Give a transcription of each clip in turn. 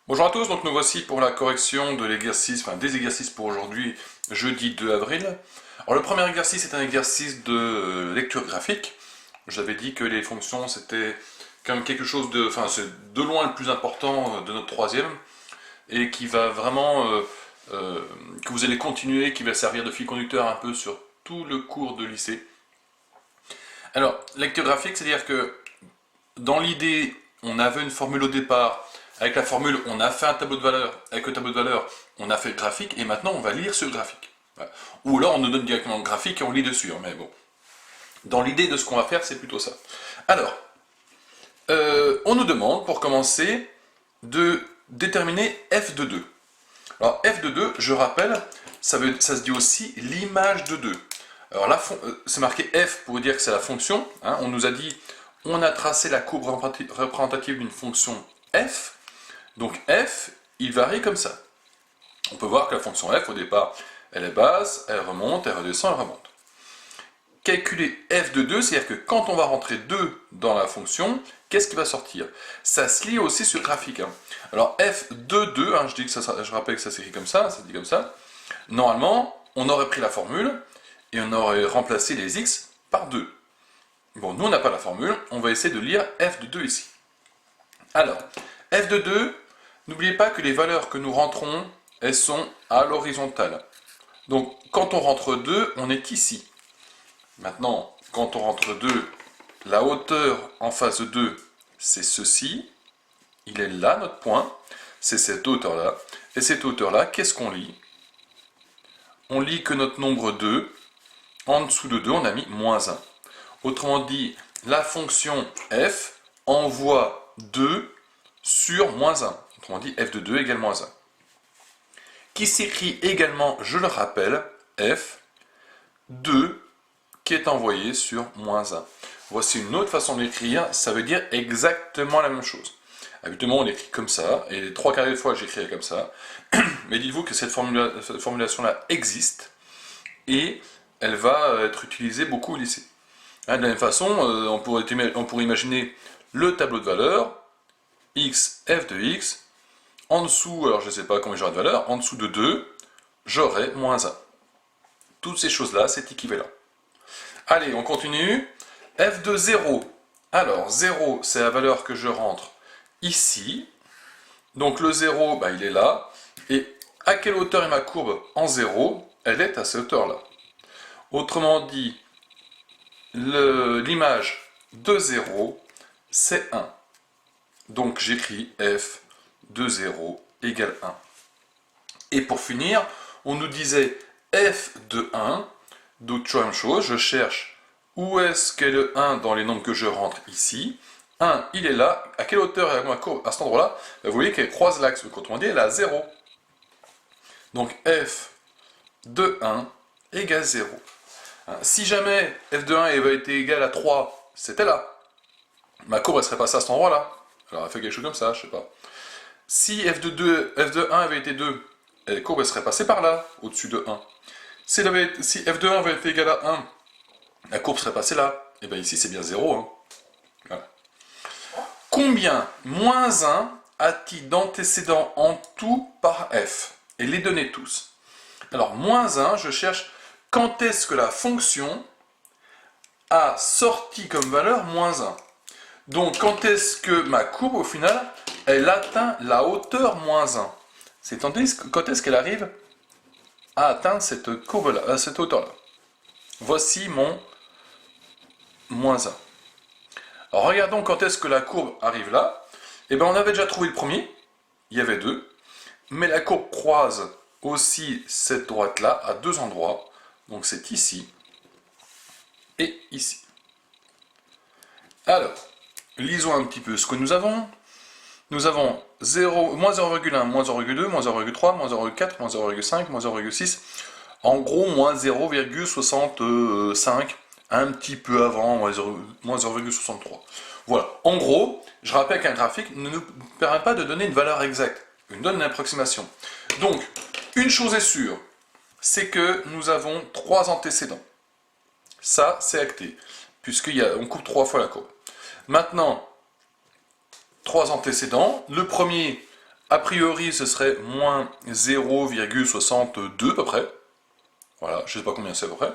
Bonjour à tous, donc nous voici pour la correction de l'exercice, des exercices pour aujourd'hui, jeudi 2 avril. Alors le premier exercice est un exercice de lecture graphique. J'avais dit que les fonctions c'était quand même quelque chose de, c'est de loin le plus important de notre troisième et qui va vraiment, que vous allez continuer, qui va servir de fil conducteur un peu sur tout le cours de lycée. Alors, lecture graphique, c'est-à-dire que dans l'idée, on avait une formule au départ. Avec la formule, on a fait un tableau de valeur. Avec le tableau de valeur, on a fait le graphique. Et maintenant, on va lire ce graphique. Voilà. Ou alors, on nous donne directement le graphique et on lit dessus. Mais bon, dans l'idée de ce qu'on va faire, c'est plutôt ça. Alors, on nous demande, pour commencer, de déterminer f de 2. Alors, f de 2, je rappelle, ça se dit aussi l'image de 2. Alors là, c'est marqué f pour dire que c'est la fonction. Hein. On nous a dit, on a tracé la courbe représentative d'une fonction f. Donc f, il varie comme ça. On peut voir que la fonction f, au départ, elle est basse, elle remonte, elle redescend, elle remonte. Calculer f de 2, c'est-à-dire que quand on va rentrer 2 dans la fonction, qu'est-ce qui va sortir? Ça se lit aussi sur le graphique. Hein. Alors f de 2, hein, je rappelle que ça s'écrit comme ça se dit comme ça. Normalement, on aurait pris la formule et on aurait remplacé les x par 2. Bon, nous on n'a pas la formule, on va essayer de lire f de 2 ici. Alors, f de 2, n'oubliez pas que les valeurs que nous rentrons, elles sont à l'horizontale. Donc, quand on rentre 2, on est ici. Maintenant, quand on rentre 2, la hauteur en face de 2, c'est ceci. Il est là, notre point. C'est cette hauteur-là. Et cette hauteur-là, qu'est-ce qu'on lit? On lit que notre nombre 2, en dessous de 2, on a mis moins 1. Autrement dit, la fonction f envoie 2 sur moins 1. Autrement dit, f de 2 égale moins 1. Qui s'écrit également, je le rappelle, f 2 qui est envoyé sur moins 1. Voici une autre façon d'écrire, ça veut dire exactement la même chose. Habituellement, on écrit comme ça, et les 3/4 des fois, j'écris comme ça. Mais dites-vous que cette formulation-là existe, et elle va être utilisée beaucoup au lycée. De la même façon, on pourrait imaginer le tableau de valeur, x, f de x, en dessous, alors je ne sais pas combien j'aurai de valeur, en dessous de 2, j'aurai moins 1. Toutes ces choses-là, c'est équivalent. Allez, on continue. f de 0. Alors, 0, c'est la valeur que je rentre ici. Donc le 0, il est là. Et à quelle hauteur est ma courbe en 0? Elle est à cette hauteur-là. Autrement dit, l'image de 0, c'est 1. Donc j'écris f de 0 égale 1. Et pour finir, on nous disait f de 1, donc toujours la même chose, je cherche où est-ce qu'est le 1 dans les nombres que je rentre ici. 1, il est là. À quelle hauteur est ma courbe à cet endroit-là? Vous voyez qu'elle croise l'axe, donc autrement dit, elle est à 0. Donc f de 1 égale 0. Si jamais f de 1 avait été égal à 3, c'était là. Ma courbe, elle serait passée à cet endroit-là. Alors, elle fait quelque chose comme ça, je sais pas. Si f de 1 avait été 2, la courbe, elle serait passée par là, au-dessus de 1. Si f de 1 avait été égal à 1, la courbe serait passée là. Et bien ici, c'est bien 0. Hein. Voilà. Combien moins 1 a-t-il d'antécédents en tout par f? Et les donner tous. Alors, moins 1, je cherche quand est-ce que la fonction a sorti comme valeur moins 1. Donc, quand est-ce que ma courbe, au final, elle atteint la hauteur moins 1? C'est-à-dire quand est-ce qu'elle arrive à atteindre cette courbe-là, cette hauteur-là. Voici mon moins 1. Alors, regardons quand est-ce que la courbe arrive là. Eh bien, on avait déjà trouvé le premier, il y avait 2, mais la courbe croise aussi cette droite-là à 2 endroits, donc c'est ici et ici. Alors, lisons un petit peu ce que nous avons. Nous avons 0, moins 0,1, moins 0,2, moins 0,3, moins 0,4, moins 0,5, moins 0,6. En gros, moins 0,65, un petit peu avant, moins 0,63. Voilà. En gros, je rappelle qu'un graphique ne nous permet pas de donner une valeur exacte. Il nous donne une approximation. Donc, une chose est sûre, c'est que nous avons 3 antécédents. Ça, c'est acté, puisqu'on coupe 3 fois la courbe. Maintenant, 3 antécédents. Le premier, A priori, ce serait moins 0,62 à peu près. Voilà, je ne sais pas combien c'est à peu près.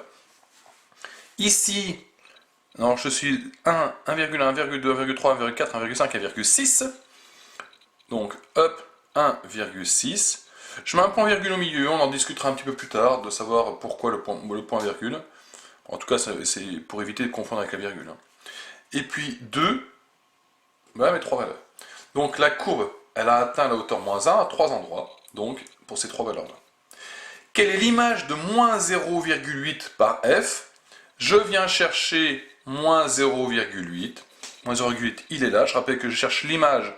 Ici, alors je suis 1, 1,1, 1,2, 1,3, 1,4, 1,5, 1,6. Donc, hop, 1,6. Je mets un point virgule au milieu, on en discutera un petit peu plus tard, de savoir pourquoi le point virgule. En tout cas, c'est pour éviter de confondre avec la virgule. Et puis 2, bah, mes trois valeurs. Donc la courbe, elle a atteint la hauteur moins 1 à 3 endroits, donc pour ces trois valeurs-là. Quelle est l'image de moins 0,8 par f? Je viens chercher moins 0,8. Moins 0,8, il est là. Je rappelle que je cherche l'image.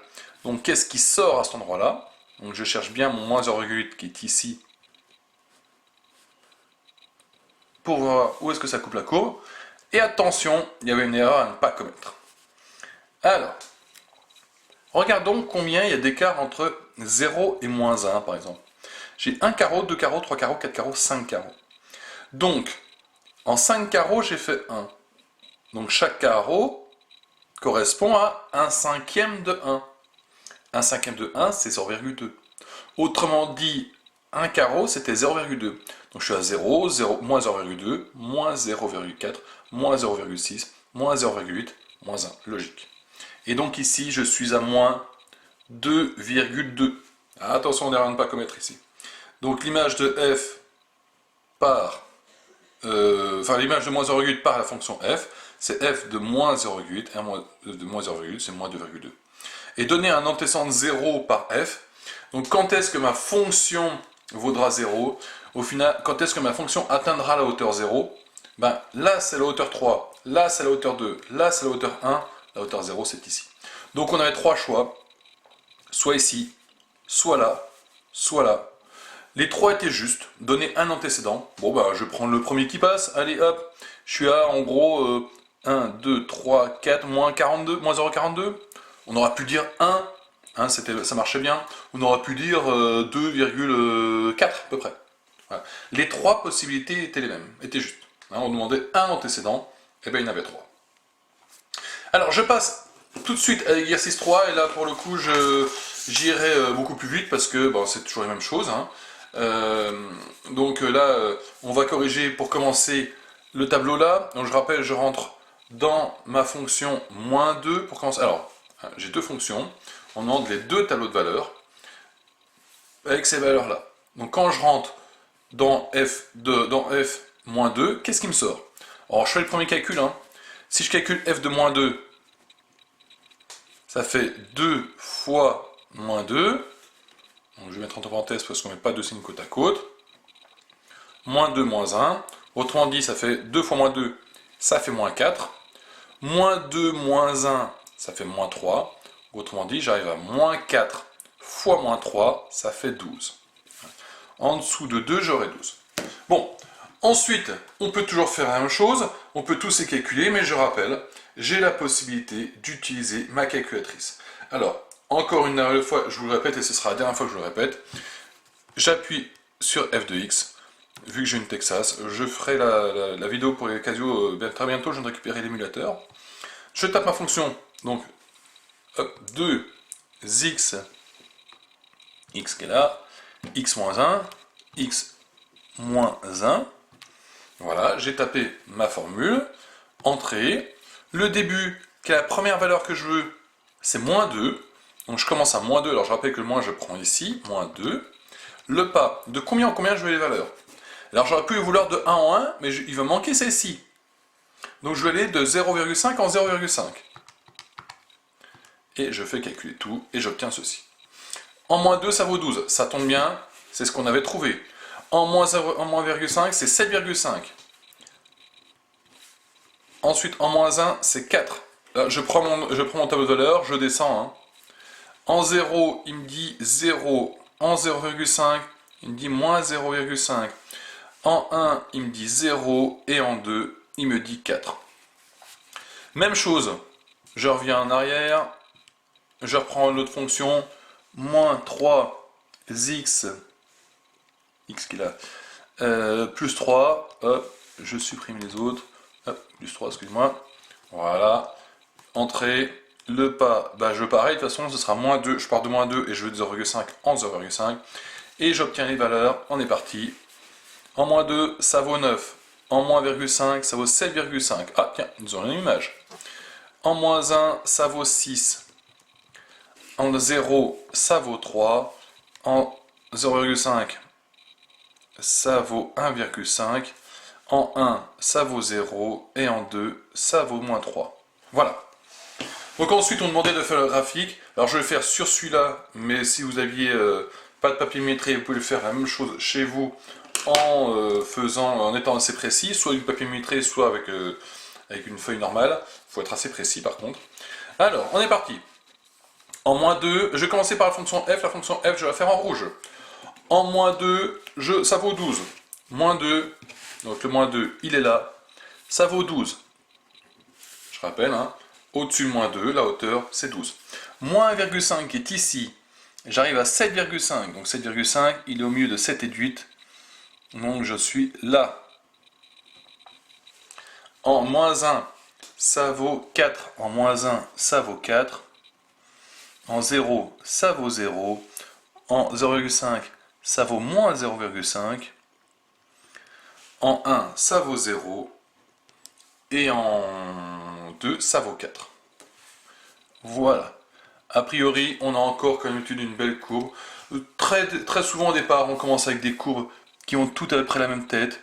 Donc qu'est-ce qui sort à cet endroit-là? Donc je cherche bien mon moins 0,8 qui est ici. Pour voir où est-ce que ça coupe la courbe. Et attention, il y avait une erreur à ne pas commettre. Alors, regardons combien il y a d'écart entre 0 et moins 1 par exemple. J'ai 1 carreau, 2 carreaux, 3 carreaux, 4 carreaux, 5 carreaux. Donc, en 5 carreaux, j'ai fait 1. Donc chaque carreau correspond à 1/5 de 1. 1/5 de 1, c'est 0,2. Autrement dit, un carreau, c'était 0,2. Donc je suis à 0, 0 moins 0,2, moins 0,4, moins 0,6, moins 0,8, moins 1. Logique. Et donc ici, je suis à moins 2,2. Attention, on à ne pas commettre ici. Donc l'image de f par... l'image de moins 0,8 par la fonction f, c'est f de moins 0,8, et de moins 0,8, c'est moins 2,2. Et donner un antécédent de 0 par f, donc quand est-ce que ma fonction vaudra 0? Au final, quand est-ce que ma fonction atteindra la hauteur 0? Ben, là, c'est la hauteur 3, là, c'est la hauteur 2, là, c'est la hauteur 1, la hauteur 0, c'est ici. Donc on avait trois choix, soit ici, soit là, soit là. Les trois étaient justes, donner un antécédent. Bon, bah, je prends le premier qui passe, allez, hop, je suis à, en gros, 1, 2, 3, 4, moins 42, moins 0,42. On aurait pu dire 1, hein, ça marchait bien. On aurait pu dire 2,4 à peu près. Voilà. Les trois possibilités étaient les mêmes, étaient justes. Hein, on demandait un antécédent, et bien il y en avait trois. Alors je passe tout de suite à l'exercice 3, et là pour le coup j'irai beaucoup plus vite parce que bon, c'est toujours la même chose. Hein. Donc là, on va corriger pour commencer le tableau là. Donc je rappelle, je rentre dans ma fonction moins 2 pour commencer. Alors, j'ai deux fonctions. On demande les deux tableaux de valeurs avec ces valeurs-là. Donc quand je rentre dans f moins 2, qu'est-ce qui me sort? Alors je fais le premier calcul. Hein. Si je calcule f de moins 2, ça fait 2 fois moins 2. Donc je vais mettre entre parenthèses parce qu'on ne met pas deux signes côte à côte. Moins 2, moins 1. Autrement dit, ça fait 2 fois moins 2, ça fait moins 4. Moins 2, moins 1, ça fait moins 3. Autrement dit, j'arrive à moins 4 fois moins 3, ça fait 12. En dessous de 2, j'aurai 12. Bon, ensuite, on peut toujours faire la même chose. On peut tous les calculer, mais je rappelle, j'ai la possibilité d'utiliser ma calculatrice. Alors, encore une fois, je vous le répète, et ce sera la dernière fois que je le répète, j'appuie sur f de x. Vu que j'ai une Texas, je ferai la vidéo pour les Casio très bientôt, je viens de récupérer l'émulateur. Je tape ma fonction, donc 2x, x qui est là, x moins 1, x moins 1. Voilà, j'ai tapé ma formule, entrée. Le début, qui est la première valeur que je veux, c'est moins 2. Donc je commence à moins 2, alors je rappelle que le moins je prends ici, moins 2. Le pas, de combien en combien je veux les valeurs? Alors j'aurais pu vouloir de 1 en 1, mais il va manquer celle-ci. Donc je vais aller de 0,5 en 0,5. Et je fais calculer tout, et j'obtiens ceci. En moins 2, ça vaut 12. Ça tombe bien, c'est ce qu'on avait trouvé. En moins 0,5, c'est 7,5. Ensuite, en moins 1, c'est 4. Là, je prends mon tableau de valeur, je descends. Hein. En 0, il me dit 0. En 0,5, il me dit moins 0,5. En 1, il me dit 0. Et en 2, il me dit 4. Même chose. Je reviens en arrière. Je reprends l'autre fonction. Moins 3x. X qui est là. Plus 3. Hop, je supprime les autres. Hop, plus 3, excuse-moi. Voilà. Entrée. Le pas, je pareil, de toute façon, ce sera moins 2, je pars de moins 2 et je veux de 0,5 en 0,5. Et j'obtiens les valeurs, on est parti. En moins 2, ça vaut 9. En moins 0,5, ça vaut 7,5. Ah, tiens, nous avons une image. En moins 1, ça vaut 6. En 0, ça vaut 3. En 0,5, ça vaut 1,5. En 1, ça vaut 0. Et en 2, ça vaut moins 3. Voilà. Donc ensuite, on demandait de faire le graphique. Alors je vais le faire sur celui-là, mais si vous aviez pas de papier métré, vous pouvez faire la même chose chez vous en étant assez précis, soit du papier métré, soit avec une feuille normale. Il faut être assez précis par contre. Alors, on est parti. En moins 2, je vais commencer par la fonction f. La fonction f, je vais la faire en rouge. En moins 2, ça vaut 12. Moins 2, donc le moins 2, il est là. Ça vaut 12. Je rappelle, hein. Au-dessus de moins 2, la hauteur, c'est 12. Moins 1,5 qui est ici, j'arrive à 7,5. Donc 7,5, il est au milieu de 7 et de 8. Donc je suis là. En moins 1, ça vaut 4. En moins 1, ça vaut 4. En 0, ça vaut 0. En 0,5, ça vaut moins 0,5. En 1, ça vaut 0. Et en 2, ça vaut 4. Voilà. A priori, on a encore comme d'habitude une belle courbe. Très souvent au départ, on commence avec des courbes qui ont tout à peu près la même tête.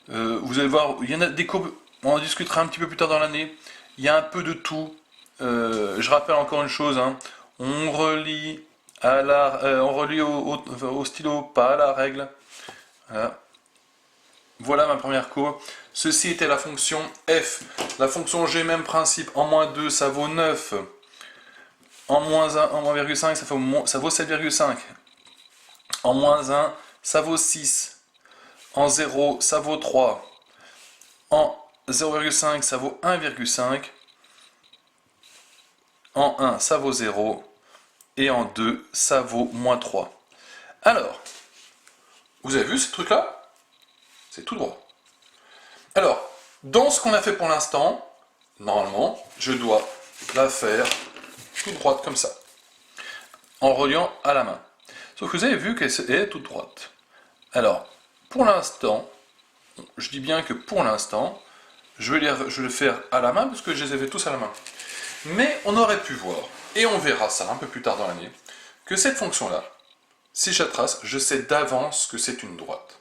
Vous allez voir, il y en a des courbes, on en discutera un petit peu plus tard dans l'année. Il y a un peu de tout. Je rappelle encore une chose, hein, on relie au stylo, pas à la règle. Voilà. Voilà ma première courbe. Ceci était la fonction f. La fonction g, même principe. En moins 2, ça vaut 9. En moins 1, en moins 0,5, ça vaut 7,5. En moins 1, ça vaut 6. En 0, ça vaut 3. En 0,5, ça vaut 1,5. En 1, ça vaut 0. Et en 2, ça vaut moins 3. Alors, vous avez vu ce truc-là? C'est tout droit. Alors, dans ce qu'on a fait pour l'instant, normalement, je dois la faire toute droite comme ça, en reliant à la main. Sauf que vous avez vu qu'elle est toute droite. Alors, pour l'instant, je dis bien que pour l'instant, je vais le faire à la main, parce que je les avais tous à la main. Mais on aurait pu voir, et on verra ça un peu plus tard dans l'année, que cette fonction-là, si je la trace, je sais d'avance que c'est une droite.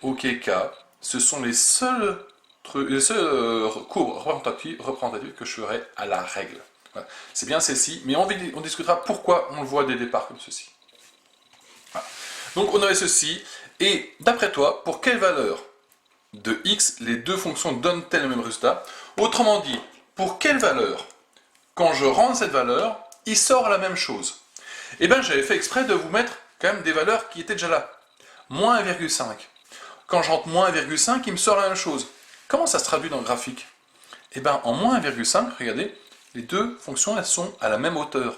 Auquel cas, ce sont les seules courbes représentatives que je ferai à la règle. Voilà. C'est bien celle-ci, mais on discutera pourquoi on le voit dès départ comme ceci. Voilà. Donc on avait ceci, et d'après toi, pour quelle valeur de x les deux fonctions donnent-elles le même résultat? Autrement dit, pour quelle valeur, quand je rentre cette valeur, il sort la même chose? Eh bien j'avais fait exprès de vous mettre quand même des valeurs qui étaient déjà là. Moins 1,5. Quand je rentre moins 1,5, il me sort la même chose. Comment ça se traduit dans le graphique? Eh bien, en moins 1,5, regardez, les deux fonctions, elles sont à la même hauteur.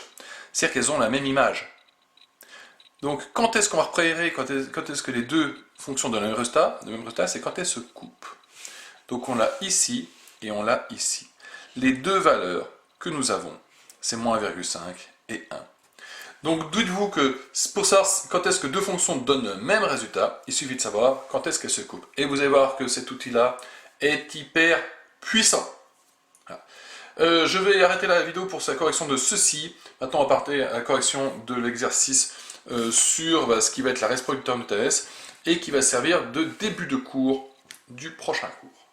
C'est-à-dire qu'elles ont la même image. Donc, quand est-ce qu'on va repérer, quand est-ce que les deux fonctions donnent le même résultat, c'est quand elles se coupent. Donc, on l'a ici et on l'a ici. Les deux valeurs que nous avons, c'est moins 1,5 et 1. Donc dites-vous que pour savoir quand est-ce que deux fonctions donnent le même résultat, il suffit de savoir quand est-ce qu'elles se coupent. Et vous allez voir que cet outil-là est hyper puissant. Voilà. Je vais arrêter la vidéo pour sa correction de ceci. Maintenant on va partir à la correction de l'exercice sur ce qui va être la réciproque du théorème de Thalès et qui va servir de début de cours du prochain cours.